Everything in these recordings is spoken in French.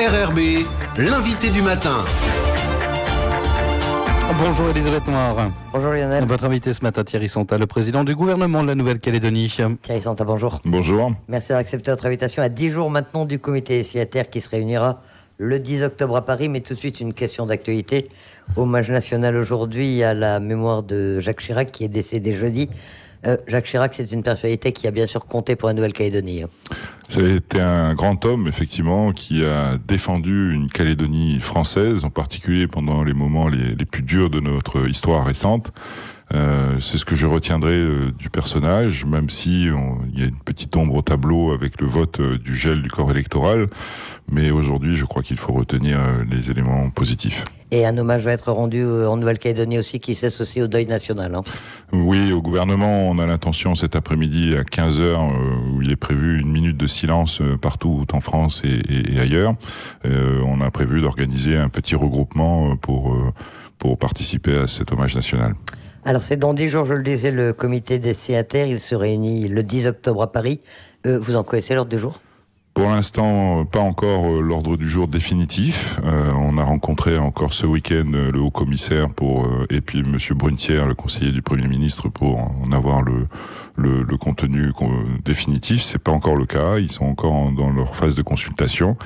RRB, l'invité du matin. Bonjour Elisabeth Noir. Bonjour Lionel. Votre invité ce matin, Thierry Sonta, le président du gouvernement de la Nouvelle-Calédonie. Thierry Sonta, bonjour. Bonjour. Merci d'avoir accepté notre invitation à 10 jours maintenant du comité signataire qui se réunira le 10 octobre à Paris. Mais tout de suite, une question d'actualité. Hommage national aujourd'hui à la mémoire de Jacques Chirac qui est décédé jeudi. Jacques Chirac, c'est une personnalité qui a bien sûr compté pour la Nouvelle-Calédonie. C'était un grand homme, effectivement, qui a défendu une Calédonie française, en particulier pendant les moments les plus durs de notre histoire récente. C'est ce que je retiendrai du personnage, même si il y a une petite ombre au tableau avec le vote du gel du corps électoral. Mais aujourd'hui, je crois qu'il faut retenir les éléments positifs. Et un hommage va être rendu en Nouvelle-Calédonie aussi, qui s'associe au deuil national. Oui, au gouvernement, on a l'intention cet après-midi à 15h, où il est prévu une minute de silence partout en France et ailleurs. On a prévu d'organiser un petit regroupement pour participer à cet hommage national. Alors c'est dans 10 jours, je le disais, le comité des signataires, il se réunit le 10 octobre à Paris. Vous en connaissez l'ordre du jour ? Pour l'instant, pas encore l'ordre du jour définitif. On a rencontré encore ce week-end le haut-commissaire et puis Monsieur Brunetière, le conseiller du Premier ministre, pour en avoir le contenu définitif. C'est pas encore le cas. Ils sont encore dans leur phase de consultation.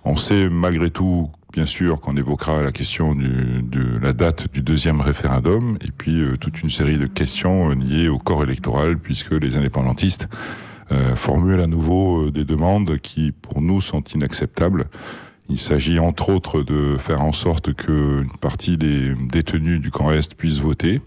On sait malgré tout, bien sûr, qu'on évoquera la question de la date du deuxième référendum et puis toute une série de questions liées au corps électoral, puisque les indépendantistes formule à nouveau des demandes qui, pour nous, sont inacceptables. Il s'agit entre autres de faire en sorte qu'une partie des détenus du camp Est puissent voter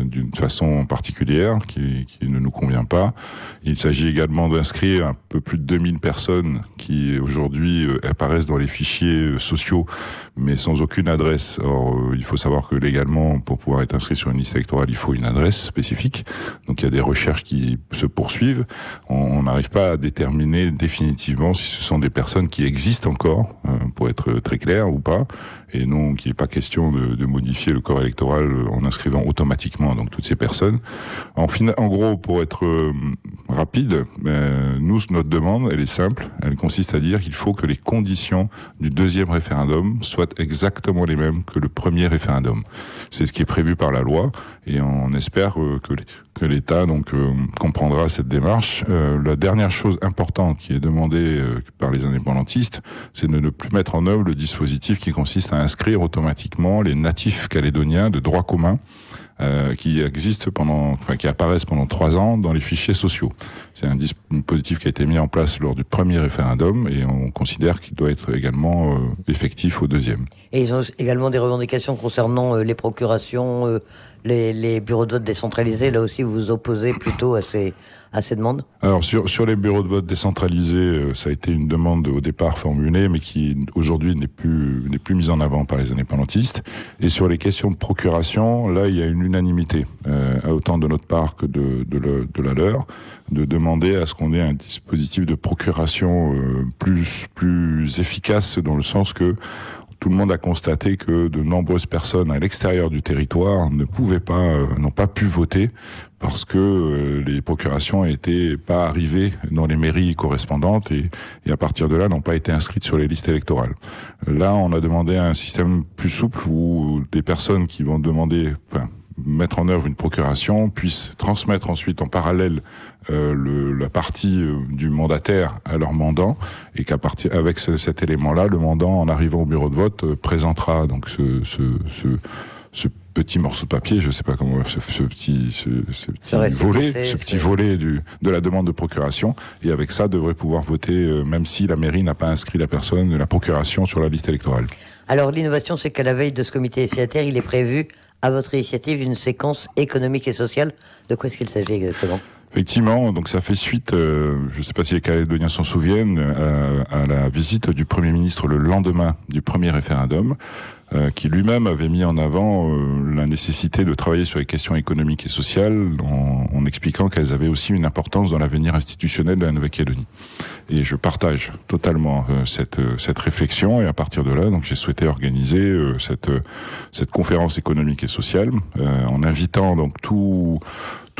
d'une façon particulière qui ne nous convient pas. Il s'agit également d'inscrire un peu plus de 2000 personnes qui aujourd'hui apparaissent dans les fichiers sociaux mais sans aucune adresse. Or, il faut savoir que légalement, pour pouvoir être inscrit sur une liste électorale, il faut une adresse spécifique. Donc il y a des recherches qui se poursuivent. On n'arrive pas à déterminer définitivement si ce sont des personnes qui existent encore, pour être très clair ou pas. Et non, qu'il n'est pas question de modifier le corps électoral en inscrivant automatiquement donc toutes ces personnes. En gros, pour être rapide, nous, notre demande, elle est simple. Elle consiste à dire qu'il faut que les conditions du deuxième référendum soient exactement les mêmes que le premier référendum. C'est ce qui est prévu par la loi, et on espère que l'État comprendra cette démarche. La dernière chose importante qui est demandée par les indépendantistes, c'est de ne plus mettre en œuvre le dispositif qui consiste à inscrire automatiquement les natifs calédoniens de droit commun qui apparaissent pendant 3 ans dans les fichiers sociaux. C'est un dispositif qui a été mis en place lors du premier référendum et on considère qu'il doit être également effectif au deuxième. Et ils ont également des revendications concernant les procurations, les bureaux de vote décentralisés. Là aussi, vous vous opposez plutôt à ces demandes ? Alors sur les bureaux de vote décentralisés, ça a été une demande au départ formulée, mais qui aujourd'hui n'est plus mise en avant par les indépendantistes. Et sur les questions de procuration, là il y a une unanimité, autant de notre part que de la leur, de demander à ce qu'on ait un dispositif de procuration plus efficace, dans le sens que tout le monde a constaté que de nombreuses personnes à l'extérieur du territoire n'ont pas pu voter parce que les procurations n'étaient pas arrivées dans les mairies correspondantes et à partir de là n'ont pas été inscrites sur les listes électorales. Là, on a demandé un système plus souple où des personnes qui vont mettre en œuvre une procuration puissent transmettre ensuite en parallèle la partie du mandataire à leur mandant, et avec cet élément-là, le mandant, en arrivant au bureau de vote, présentera donc ce petit morceau de papier, je sais pas comment, ce petit volet de la demande de procuration, et avec ça devrait pouvoir voter, même si la mairie n'a pas inscrit la procuration sur la liste électorale. Alors l'innovation, c'est qu'à la veille de ce comité signataire, il est prévu, à votre initiative, une séquence économique et sociale. De quoi est-ce qu'il s'agit exactement ? Effectivement, donc ça fait suite, je ne sais pas si les Calédoniens s'en souviennent, à la visite du Premier ministre le lendemain du premier référendum. qui lui-même avait mis en avant la nécessité de travailler sur les questions économiques et sociales en expliquant qu'elles avaient aussi une importance dans l'avenir institutionnel de la Nouvelle-Calédonie. Et je partage totalement cette réflexion, et à partir de là, donc j'ai souhaité organiser cette conférence économique et sociale en invitant donc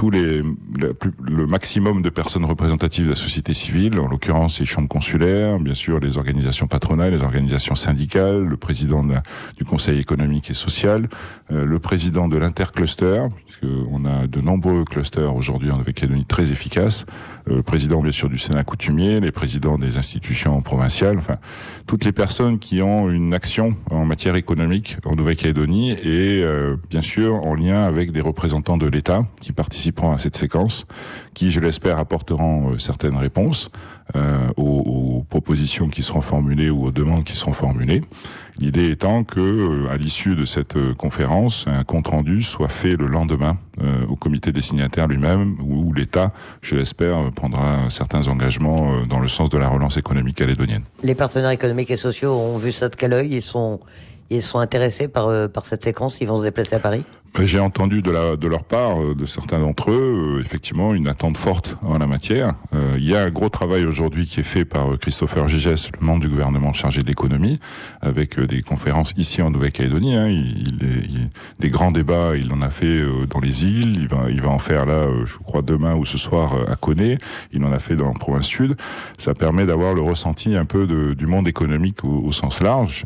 le maximum de personnes représentatives de la société civile, en l'occurrence les chambres consulaires, bien sûr les organisations patronales, les organisations syndicales, le président du Conseil économique et social, le président de l'intercluster, puisqu'on a de nombreux clusters aujourd'hui en Nouvelle-Calédonie très efficaces, le président bien sûr du Sénat coutumier, les présidents des institutions provinciales, enfin toutes les personnes qui ont une action en matière économique en Nouvelle-Calédonie et bien sûr en lien avec des représentants de l'État qui participeront à cette séquence, qui je l'espère apporteront certaines réponses aux propositions qui seront formulées ou aux demandes qui seront formulées. L'idée étant que, à l'issue de cette conférence, un compte-rendu soit fait le lendemain au comité des signataires lui-même, où l'État, je l'espère, prendra certains engagements dans le sens de la relance économique calédonienne. Les partenaires économiques et sociaux ont vu ça de quel œil? Ils sont intéressés par cette séquence? Ils vont se déplacer à Paris? J'ai entendu de leur part, de certains d'entre eux, effectivement, une attente forte en la matière. Il y a un gros travail aujourd'hui qui est fait par Christopher Gigès, le membre du gouvernement chargé de l'économie, avec des conférences ici en Nouvelle-Calédonie. Des grands débats, il en a fait dans les îles, il va en faire là, je crois, demain ou ce soir à Koné. Il en a fait dans la province sud. Ça permet d'avoir le ressenti un peu du monde économique au sens large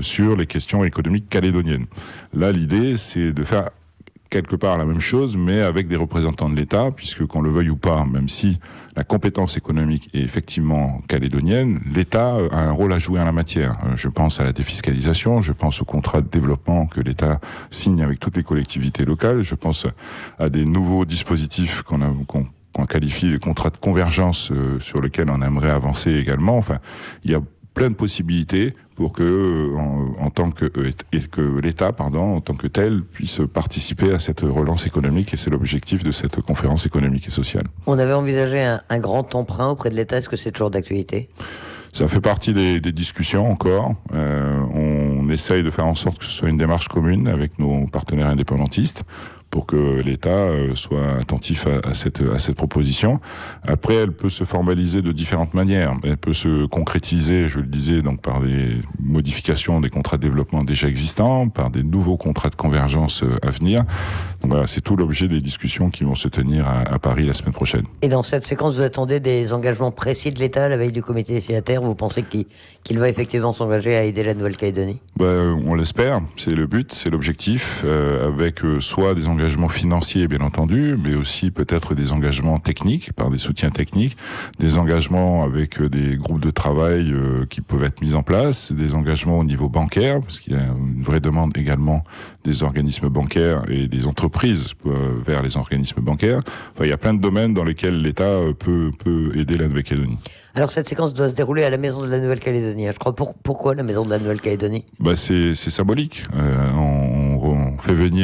sur les questions économiques calédoniennes. Là, l'idée, c'est de faire quelque part la même chose, mais avec des représentants de l'État, puisque qu'on le veuille ou pas, même si la compétence économique est effectivement calédonienne, l'État a un rôle à jouer en la matière. Je pense à la défiscalisation, je pense au contrat de développement que l'État signe avec toutes les collectivités locales, je pense à des nouveaux dispositifs qu'on qualifie de contrats de convergence sur lesquels on aimerait avancer également. Enfin, il y a plein de possibilités pour que, que l'État, en tant que tel, puisse participer à cette relance économique, et c'est l'objectif de cette conférence économique et sociale. On avait envisagé un grand emprunt auprès de l'État. Est-ce que c'est toujours d'actualité? Ça fait partie des discussions encore. On essaye de faire en sorte que ce soit une démarche commune avec nos partenaires indépendantistes, pour que l'État soit attentif à cette proposition. Après, elle peut se formaliser de différentes manières. Elle peut se concrétiser, je le disais, donc par des modifications des contrats de développement déjà existants, par des nouveaux contrats de convergence à venir. Donc voilà, c'est tout l'objet des discussions qui vont se tenir à Paris la semaine prochaine. Et dans cette séquence, vous attendez des engagements précis de l'État à la veille du comité des signataires? Vous pensez qu'il va effectivement s'engager à aider la Nouvelle-Calédonie? On l'espère, c'est le but, c'est l'objectif, avec soit des engagements financiers bien entendu, mais aussi peut-être des engagements techniques, par des soutiens techniques, des engagements avec des groupes de travail qui peuvent être mis en place, des engagements au niveau bancaire, parce qu'il y a une vraie demande également des organismes bancaires et des entreprises vers les organismes bancaires. Enfin, il y a plein de domaines dans lesquels l'État peut aider la Nouvelle-Calédonie. Alors cette séquence doit se dérouler à la Maison de la Nouvelle-Calédonie. Je crois. Pourquoi la Maison de la Nouvelle-Calédonie? C'est symbolique.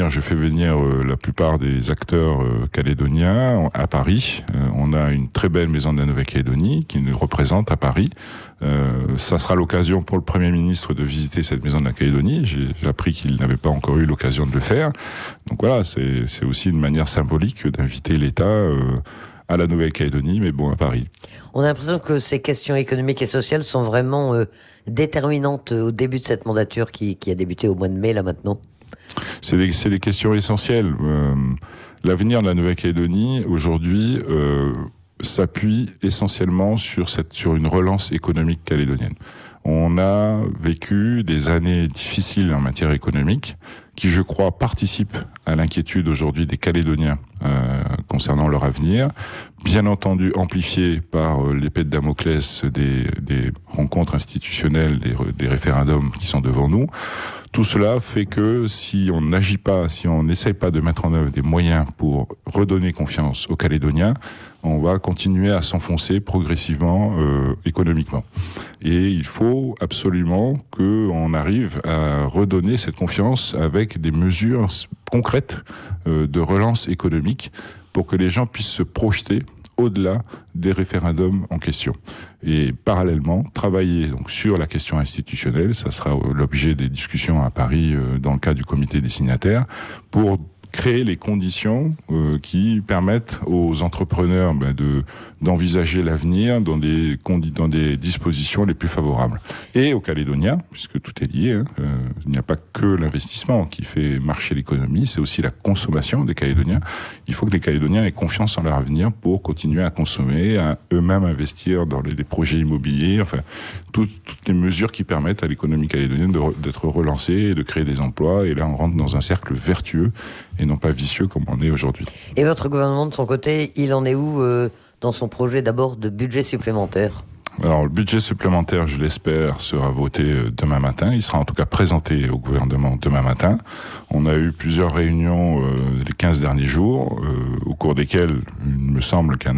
Je fais venir la plupart des acteurs calédoniens à Paris. On a une très belle Maison de la Nouvelle-Calédonie qui nous représente à Paris. Ça sera l'occasion pour le Premier ministre de visiter cette Maison de la Calédonie. J'ai appris qu'il n'avait pas encore eu l'occasion de le faire. Donc voilà, c'est aussi une manière symbolique d'inviter l'État à la Nouvelle-Calédonie, mais à Paris. On a l'impression que ces questions économiques et sociales sont vraiment déterminantes au début de cette mandature qui a débuté au mois de mai, là, maintenant. C'est des questions essentielles. L'avenir de la Nouvelle-Calédonie, aujourd'hui, s'appuie essentiellement sur une relance économique calédonienne. On a vécu des années difficiles en matière économique qui, je crois, participent à l'inquiétude aujourd'hui des Calédoniens concernant leur avenir, bien entendu amplifiée par l'épée de Damoclès des rencontres institutionnelles, des référendums qui sont devant nous. Tout cela fait que si on n'agit pas, si on n'essaye pas de mettre en œuvre des moyens pour redonner confiance aux Calédoniens, on va continuer à s'enfoncer progressivement économiquement. Et il faut absolument qu'on arrive à redonner cette confiance avec des mesures concrètes de relance économique pour que les gens puissent se projeter au-delà des référendums en question. Et parallèlement, travailler donc sur la question institutionnelle, ça sera l'objet des discussions à Paris dans le cadre du comité des signataires, pour créer les conditions qui permettent aux entrepreneurs d'envisager l'avenir dans des dispositions les plus favorables. Et aux Calédoniens, puisque tout est lié, il n'y a pas que l'investissement qui fait marcher l'économie, c'est aussi la consommation des Calédoniens. Il faut que les Calédoniens aient confiance en leur avenir pour continuer à consommer, à eux-mêmes investir dans des projets immobiliers, enfin toutes les mesures qui permettent à l'économie calédonienne d'être relancée et de créer des emplois. Et là, on rentre dans un cercle vertueux et non pas vicieux comme on est aujourd'hui. Et votre gouvernement, de son côté, il en est où dans son projet d'abord de budget supplémentaire ? Alors, le budget supplémentaire, je l'espère, sera voté demain matin. Il sera en tout cas présenté au gouvernement demain matin. On a eu plusieurs réunions les 15 derniers jours, au cours desquelles il me semble qu'un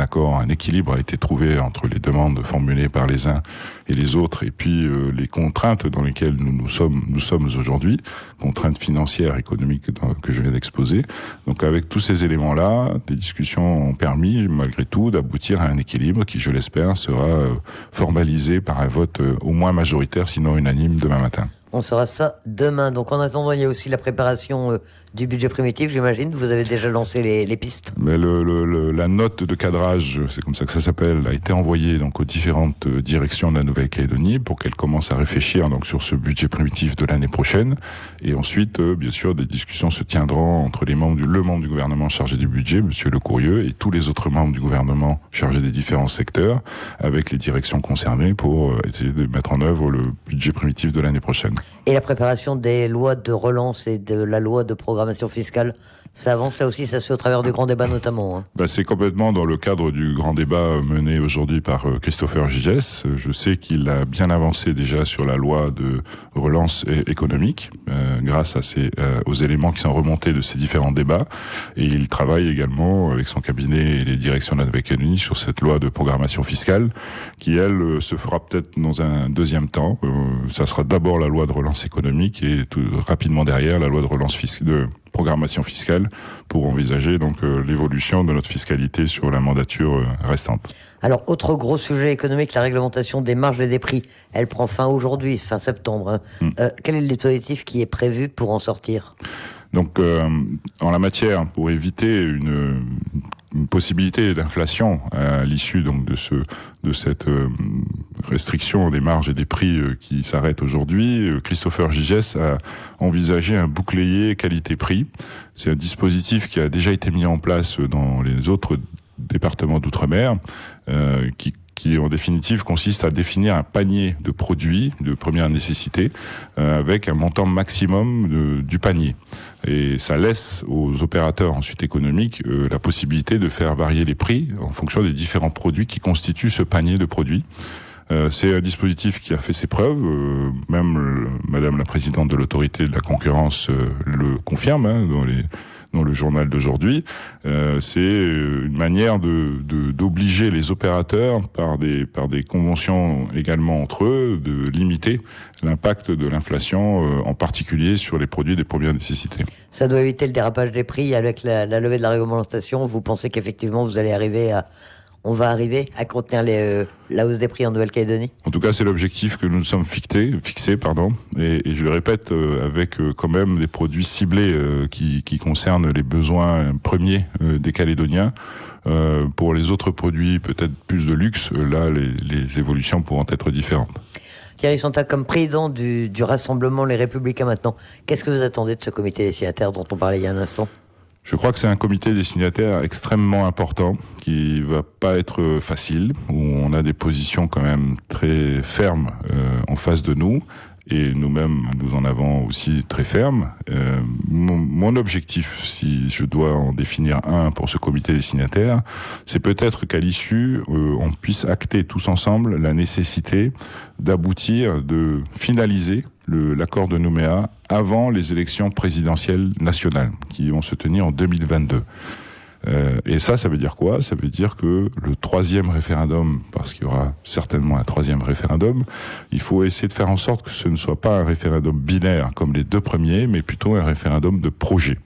équilibre a été trouvé entre les demandes formulées par les uns et les autres, et puis les contraintes dans lesquelles nous sommes aujourd'hui, contraintes financières, économiques que je viens d'exposer. Donc, avec tous ces éléments-là, des discussions ont permis, malgré tout, d'aboutir à un équilibre qui, je l'espère, sera formalisé par un vote au moins majoritaire, sinon unanime, demain matin. On saura ça demain. Donc en attendant, il y a aussi la préparation du budget primitif, j'imagine. Vous avez déjà lancé les pistes. Mais la note de cadrage, c'est comme ça que ça s'appelle, a été envoyée donc aux différentes directions de la Nouvelle-Calédonie pour qu'elles commencent à réfléchir donc sur ce budget primitif de l'année prochaine. Et ensuite, bien sûr, des discussions se tiendront entre le membre du gouvernement chargé du budget, Monsieur Le Courrieux, et tous les autres membres du gouvernement chargés des différents secteurs, avec les directions concernées pour essayer de mettre en œuvre le budget primitif de l'année prochaine. Et la préparation des lois de relance et de la loi de programmation fiscale, ça avance là aussi, ça se fait au travers du grand débat notamment. C'est complètement dans le cadre du grand débat mené aujourd'hui par Christopher Gigès. Je sais qu'il a bien avancé déjà sur la loi de relance économique, grâce aux éléments qui sont remontés de ces différents débats. Et il travaille également avec son cabinet et les directions de la Nouvelle-Calédonie sur cette loi de programmation fiscale, qui elle se fera peut-être dans un deuxième temps. Ça sera d'abord la loi de relance économique et rapidement derrière la loi de programmation fiscale pour envisager donc l'évolution de notre fiscalité sur la mandature restante. Alors, autre gros sujet économique, la réglementation des marges et des prix. Elle prend fin aujourd'hui, fin septembre. Quel est le dispositif qui est prévu pour en sortir ? Donc, en la matière, pour éviter une possibilité d'inflation à l'issue donc de cette restriction des marges et des prix qui s'arrête aujourd'hui, Christopher Gigès a envisagé un bouclier qualité-prix. C'est un dispositif qui a déjà été mis en place dans les autres départements d'outre-mer, qui en définitive consiste à définir un panier de produits de première nécessité avec un montant maximum du panier. Et ça laisse aux opérateurs ensuite économiques la possibilité de faire varier les prix en fonction des différents produits qui constituent ce panier de produits. C'est un dispositif qui a fait ses preuves, même Madame la Présidente de l'Autorité de la Concurrence le confirme dans le journal d'aujourd'hui. C'est une manière d'obliger les opérateurs par des conventions également entre eux de limiter l'impact de l'inflation, en particulier sur les produits des premières nécessités. Ça doit éviter le dérapage des prix avec la levée de la réglementation. Vous pensez qu'effectivement on va arriver à contenir la hausse des prix en Nouvelle-Calédonie ? En tout cas, c'est l'objectif que nous nous sommes fixés, et je le répète, avec quand même des produits ciblés qui concernent les besoins premiers des Calédoniens. Pour les autres produits, peut-être plus de luxe, là, les évolutions pourront être différentes. Thierry Santa, comme président du Rassemblement Les Républicains maintenant, qu'est-ce que vous attendez de ce comité des signataires dont on parlait il y a un instant ? Je crois que c'est un comité des signataires extrêmement important, qui va pas être facile, où on a des positions quand même très fermes en face de nous, et nous-mêmes, nous en avons aussi très fermes. Mon objectif, si je dois en définir un pour ce comité des signataires, c'est peut-être qu'à l'issue, on puisse acter tous ensemble la nécessité d'aboutir, de finaliser l'accord de Nouméa avant les élections présidentielles nationales qui vont se tenir en 2022. Et ça veut dire quoi? Ça veut dire que le troisième référendum, parce qu'il y aura certainement un troisième référendum, il faut essayer de faire en sorte que ce ne soit pas un référendum binaire comme les deux premiers, mais plutôt un référendum de projet.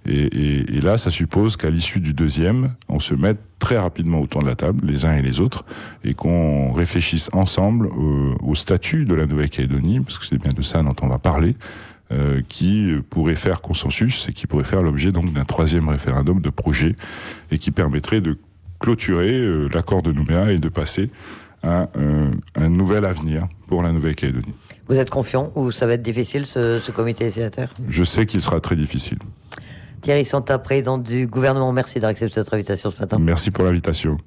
Et là, ça suppose qu'à l'issue du deuxième, on se mette très rapidement autour de la table, les uns et les autres, et qu'on réfléchisse ensemble au statut de la Nouvelle-Calédonie, parce que c'est bien de ça dont on va parler, qui pourrait faire consensus et qui pourrait faire l'objet donc d'un troisième référendum de projet et qui permettrait de clôturer l'accord de Nouméa et de passer à un nouvel avenir pour la Nouvelle-Calédonie. Vous êtes confiant ou ça va être difficile ce comité des sénateurs? Je sais qu'il sera très difficile. Thierry Santa, président du gouvernement, merci d'avoir accepté notre invitation ce matin. Merci pour l'invitation.